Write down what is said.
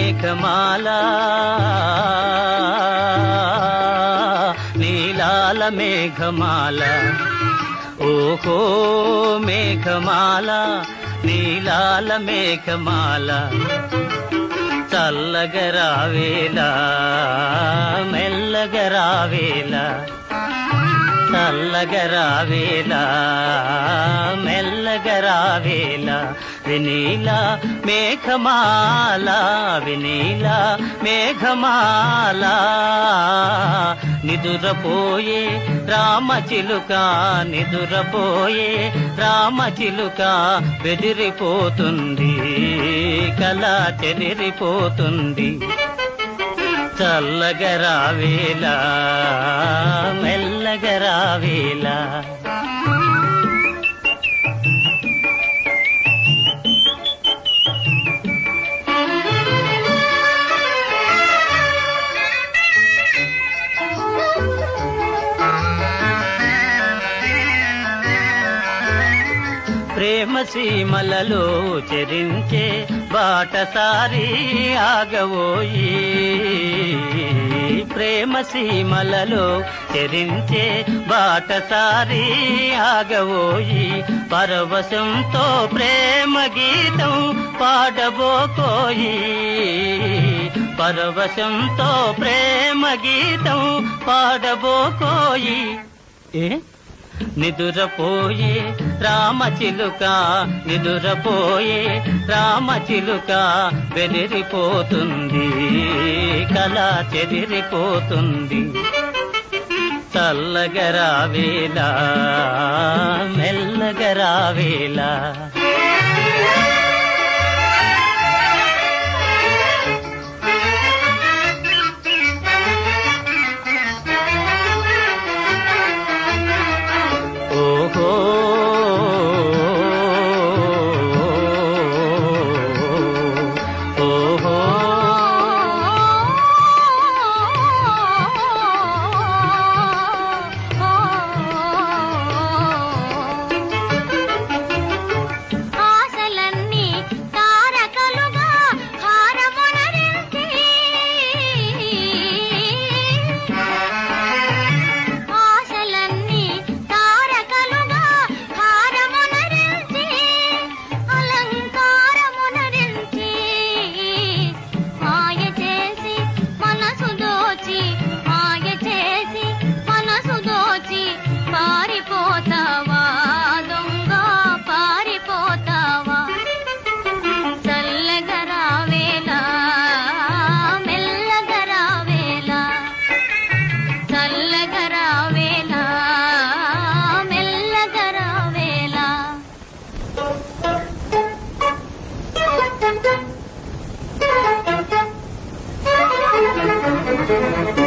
మేఘమాల నీలాల మేఘమాల ఓహో మేఘమాల నీలాల మేఘమాల చల్లగరావేలా మెల్లగరావేలా చల్లగరావేలా మెల్లగరావేలా వినీలా మేఘమాల వినీలా మేఘమాల నిదురపోయే రామచిలుక నిదురపోయే రామచిలుక బెదిరిపోతుంది కల చెదిరిపోతుంది చల్లగరావేలా మెల్లగరావేలా ప్రేమ సీమలలో చెరించే బాటసారి ఆగవోయి ప్రేమ సీమలలో చెరించే బాటసారి ఆగవోయి పరవశంతో ప్రేమ గీతం పాడబోకోయి పరవశంతో ప్రేమ గీతం పాడబోకోయి నిదురపోయే రామచిలుక నిదురపోయే రామచిలుక బెదిరిపోతుంది కల చెదిరిపోతుంది చల్లగరావేలా మెల్లగరావేలా Thank you.